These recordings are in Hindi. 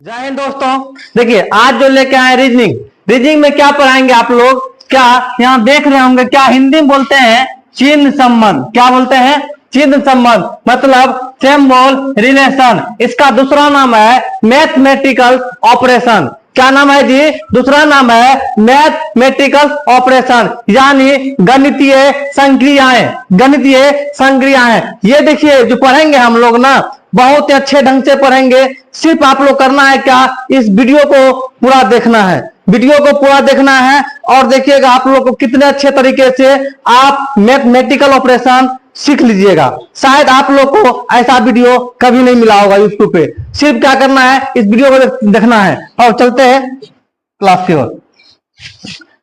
जय हिंद दोस्तों। देखिए आज जो लेके आए रीजनिंग में क्या पढ़ाएंगे आप लोग। क्या यहाँ देख रहे होंगे, क्या हिंदी में बोलते हैं चिन्ह संबंध। क्या बोलते हैं? चिन्ह संबंध, मतलब सिंबल रिलेशन। इसका दूसरा नाम है मैथमेटिकल ऑपरेशन। क्या नाम है जी? दूसरा नाम है मैथमेटिकल ऑपरेशन, यानी गणितीय संक्रियाएं। गणितीय संक्रियाएं ये देखिए जो पढ़ेंगे हम लोग ना, बहुत ही अच्छे ढंग से पढ़ेंगे। सिर्फ आप लोग करना है क्या, इस वीडियो को पूरा देखना है। वीडियो को पूरा देखना है और देखिएगा आप लोग को कितने अच्छे तरीके से आप मैथमेटिकल ऑपरेशन सीख लीजिएगा। शायद आप लोग को ऐसा वीडियो कभी नहीं मिला होगा यूट्यूब पे। सिर्फ क्या करना है, इस वीडियो को देखना है। और चलते हैं क्लास की ओर।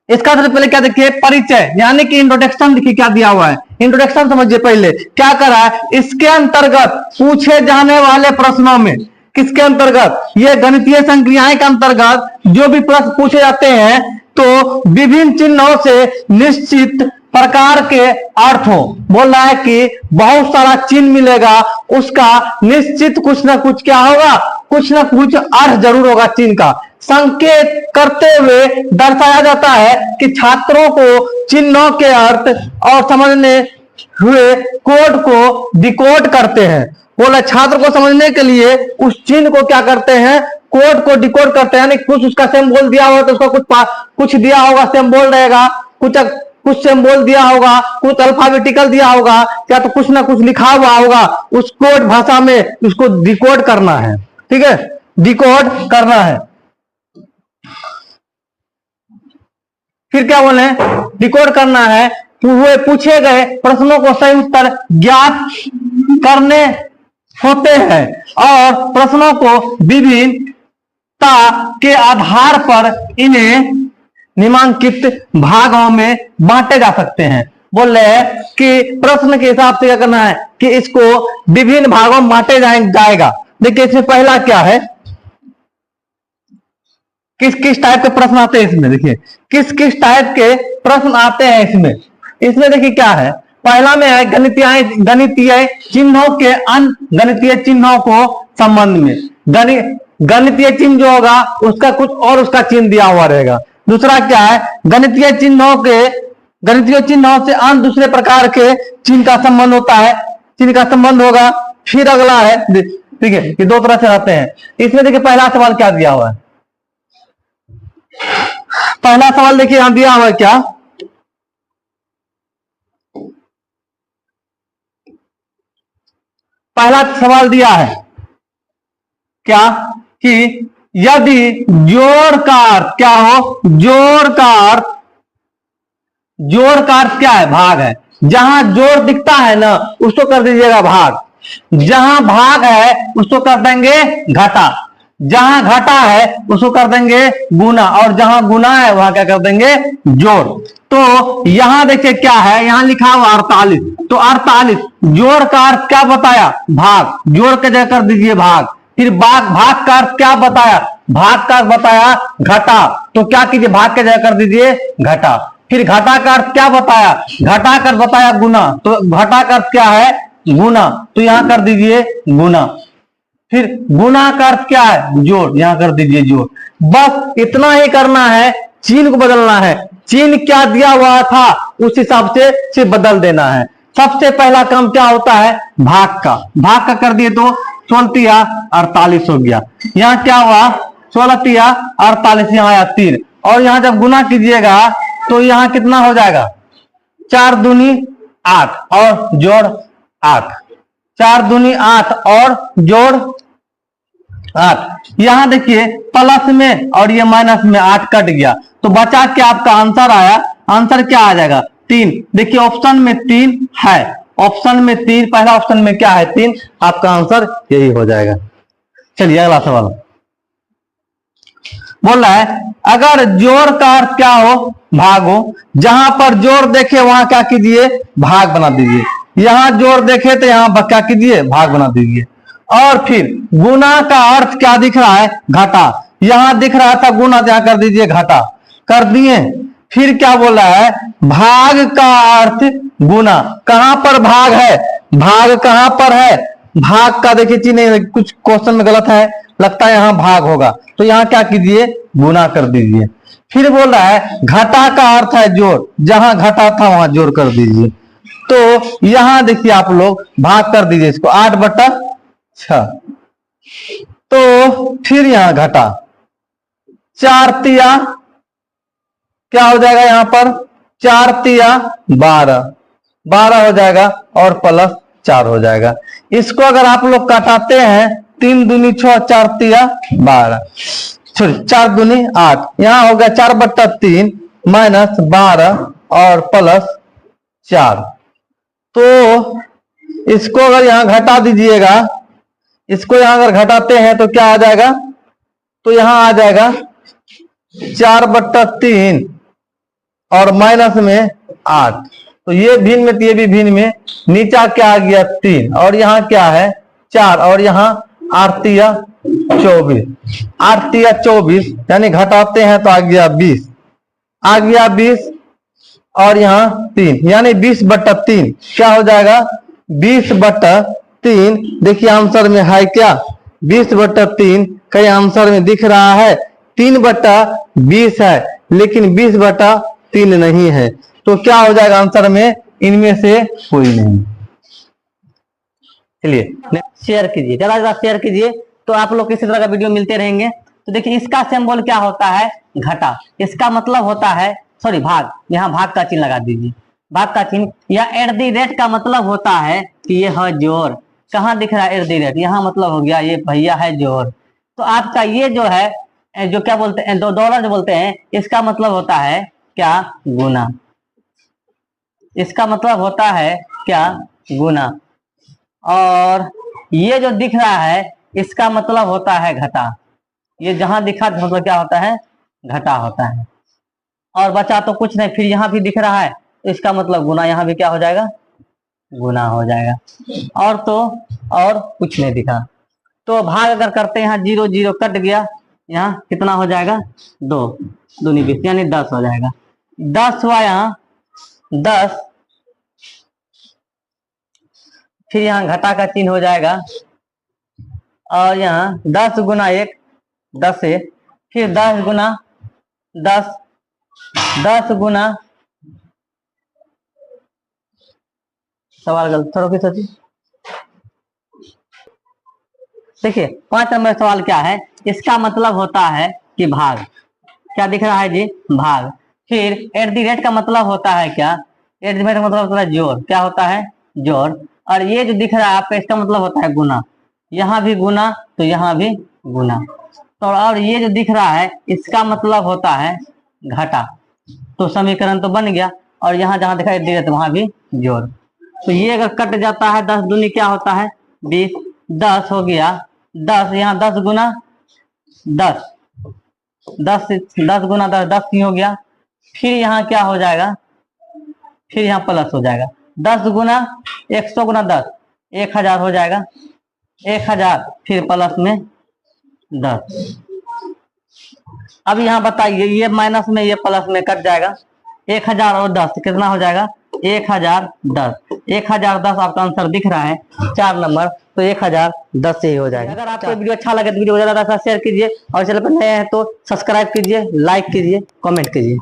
इसका सबसे पहले क्या देखिए, परिचय यानी कि इंट्रोडक्शन। देखिए क्या दिया हुआ है, इंट्रोडक्शन समझिए। पहले क्या करा है, इसके अंतर्गत पूछे जाने वाले प्रश्नों में, किसके अंतर्गत, ये गणितीय संक्रियाएं के अंतर्गत जो भी प्रश्न पूछे जाते हैं तो विभिन्न चिन्हों से निश्चित प्रकार के अर्थ हो। बोल रहा है कि बहुत सारा चिन्ह मिलेगा, उसका निश्चित कुछ ना कुछ क्या होगा, कुछ ना कुछ अर्थ जरूर होगा। चिन्ह का संकेत करते हुए दर्शाया जाता है कि छात्रों को चिन्हों के अर्थ और समझने हुए कोड को डिकोड करते हैं। बोला छात्र को समझने के लिए उस चिन्ह को क्या करते हैं, कोड को डिकोड करते हैं। यानी कुछ उसका सिंबल दिया होगा तो उसका कुछ दिया होगा, सिंबल रहेगा, कुछ सिंबल दिया होगा, कुछ अल्फाबेटिकल दिया होगा, या तो कुछ ना कुछ लिखा हुआ होगा। उस कोड भाषा में उसको डिकोड करना है। ठीक है, डिकोड करना है। फिर क्या बोले, डिकोड करना है। हुए पूछे गए प्रश्नों को सही उत्तर ज्ञात करने होते हैं और प्रश्नों को विभिन्नता के आधार पर इन्हें निम्नलिखित भागों में बांटे जा सकते हैं। बोल रहे हैं कि प्रश्न के हिसाब से क्या करना है कि इसको विभिन्न भागों में बांटे जाएगा। देखिए इसमें पहला क्या है, किस किस टाइप के प्रश्न आते हैं इसमें। देखिए किस किस टाइप के प्रश्न आते हैं इसमें देखिए क्या है। पहला में है गणितीय चिन्हों के अन्य गणितीय चिन्हों को संबंध में। गणितीय चिन्ह जो होगा उसका कुछ और उसका चिन्ह दिया हुआ रहेगा। दूसरा क्या है, गणितीय चिन्हों से अन्य दूसरे प्रकार के चिन्ह का संबंध होता है, चिन्ह का संबंध होगा। फिर अगला है, ठीक है, ये दो तरह से आते हैं। इसमें देखिए पहला सवाल क्या दिया हुआ है। पहला सवाल देखिए यहां दिया हुआ है क्या, पहला सवाल दिया है क्या कि यदि जोड़ का अर्थ क्या हो, जोड़ का अर्थ क्या है, भाग है। जहां जोड़ दिखता है ना उसको कर दीजिएगा भाग, जहां भाग है उसको कर देंगे घटा, जहां घटा है उसको कर देंगे गुना, और जहां गुना है वहां क्या कर देंगे जोड़। तो यहां देखिए क्या है, यहां लिखा हुआ 48, तो 48 जोड़ का अर्थ क्या बताया, भाग, जोड़ के जगह कर दीजिए भाग। फिर भाग का अर्थ क्या बताया, भाग का अर्थ बताया घटा, तो क्या कीजिए भाग के जगह कर दीजिए घटा। फिर घटा का अर्थ क्या बताया, घटा का अर्थ बताया गुना, तो घटा का अर्थ क्या है गुना, तो यहां कर दीजिए गुना। फिर गुना का अर्थ क्या है जोड़, यहां कर दीजिए जोड़। बस इतना ही करना है, चिन्ह को बदलना है। चिन्ह क्या दिया हुआ था उस हिसाब से सिर्फ बदल देना है। सबसे पहला काम क्या होता है, भाग का कर दिए तो 16 48 हो गया। यहाँ क्या हुआ 16 48, यहाँ आया 3, और यहाँ जब गुना कीजिएगा तो यहाँ कितना हो जाएगा 4 दूनी 8 और जोड़ 8, 4 दूनी 8 और जोड़ 8। यहां देखिए प्लस में और ये माइनस में 8 कट गया, तो बचा क्या आपका आंसर आया, आंसर क्या आ जाएगा 3। देखिए ऑप्शन में 3 है, ऑप्शन में 3, पहला ऑप्शन में क्या है 3, आपका आंसर यही हो जाएगा। चलिए अगला सवाल बोल रहा है, अगर जोड़ का अर्थ क्या हो, भाग हो, जहां पर जोड़ देखे वहां क्या कीजिए भाग बना दीजिए, यहां जोड़ देखे तो यहां क्या कीजिए भाग बना दीजिए। और फिर गुना का अर्थ क्या दिख रहा है घटा, यहां दिख रहा था गुना, यहां कर दीजिए घटा, कर दिए। फिर क्या बोला है, भाग का अर्थ गुना, कहां पर भाग है, भाग कहां पर है, भाग का देखिए चिन्ह कुछ क्वेश्चन में गलत है, लगता है यहाँ भाग होगा, तो यहाँ क्या कीजिए, गुना कर दीजिए। फिर बोल रहा है घटा का अर्थ है जोड़, जहां घटा था वहां जोड़ कर दीजिए। तो यहां देखिए आप लोग भाग कर दीजिए इसको 8/6। तो फिर यहां घटा 4 तिया क्या हो जाएगा, यहां पर 4 तिया 12 हो जाएगा और प्लस 4 हो जाएगा। इसको अगर आप लोग काटाते हैं 3 दूनी 6, 4 तिया 12, सॉरी 4 दूनी 8, यहां हो गया 4/3 माइनस 12 और प्लस 4। तो इसको अगर यहां घटा दीजिएगा, इसको यहां अगर घटाते हैं तो क्या आ जाएगा, तो यहां आ जाएगा 4/3 और माइनस में 8, तो ये भिन्न में, ये भी भिन्न में, नीचा क्या आ गया 3 और यहाँ क्या है 4 और यहाँ 8 तिया 24, 8 तिया 24 यानी घटाते हैं तो आ गया 20, आ गया 20 और यहाँ 3 यानी 20/3 क्या हो जाएगा, 20/3। देखिए आंसर में है क्या 20/3, कहीं आंसर में दिख रहा है 3/20 है, लेकिन 20/3 नहीं है, तो क्या हो जाएगा आंसर में, इनमें से कोई नहीं। चलिए शेयर कीजिए, ज्यादा शेयर कीजिए, तो आप लोग इसी तरह का वीडियो मिलते रहेंगे। तो देखिए इसका सिंबल क्या होता है, घटा, इसका मतलब होता है, सॉरी भाग, यहाँ भाग का चिन्ह लगा दीजिए, भाग का चिन्ह, या @ का मतलब होता है कि ये है जोड़, कहाँ दिख रहा है @ यहाँ मतलब हो गया ये भैया है जोड़। तो आपका ये जो है, जो क्या बोलते हैं, डॉलर जो बोलते हैं, इसका मतलब होता है क्या, गुना, इसका मतलब होता है क्या, गुना। और ये जो दिख रहा है इसका मतलब होता है घटा, ये जहां दिखा मतलब क्या होता है, घटा होता है। और बचा तो कुछ नहीं, फिर यहाँ भी दिख रहा है, इसका मतलब गुना, यहाँ भी क्या हो जाएगा, गुना हो जाएगा। और तो और कुछ नहीं दिखा। तो भाग अगर करते हैं, यहाँ 0 0 कट गया, यहाँ कितना हो जाएगा, 2 दूनी 20 यानी 10 हो जाएगा। 10 हुआ यहाँ 10, फिर यहाँ घटा का चिन्ह हो जाएगा, और यहाँ 10 गुना 1 10 है, फिर 10 गुना 10, 10 गुना, सवाल गलत, थोड़ा सोचिए। देखिए 5 नंबर सवाल क्या है, इसका मतलब होता है कि भाग, क्या दिख रहा है जी, भाग। फिर @ का मतलब होता है क्या, @ का मतलब होता है जोड़, क्या होता है, जोड़। और ये जो दिख रहा है आपका, इसका मतलब होता है गुना, यहाँ भी गुना तो यहाँ भी गुना। तो और ये जो दिख रहा है इसका मतलब होता है घटा, तो समीकरण तो बन गया। और यहाँ जहां दिखाई दे रहा है वहां भी जोड़। तो ये अगर कट जाता है 10 दूनी क्या होता है 20, 10 हो गया 10, यहाँ 10 गुना 10, 10 गुना 10 10 ही हो गया। फिर यहाँ क्या हो जाएगा, फिर यहाँ प्लस हो जाएगा, 10 गुना 100 गुना 10 1000 हो जाएगा, 1000 फिर प्लस में 10। अब यहाँ बताइए, ये माइनस में ये प्लस में कट जाएगा, 1000 और 10 कितना हो जाएगा, 1010, 1010 आपका आंसर दिख रहा है 4 नंबर, तो 1010 से ही हो जाएगा। अगर आपको वीडियो अच्छा लगे तो वीडियो को ज्यादा शेयर कीजिए, और चैनल पर नए हैं तो सब्सक्राइब कीजिए, लाइक कीजिए, कमेंट कीजिए।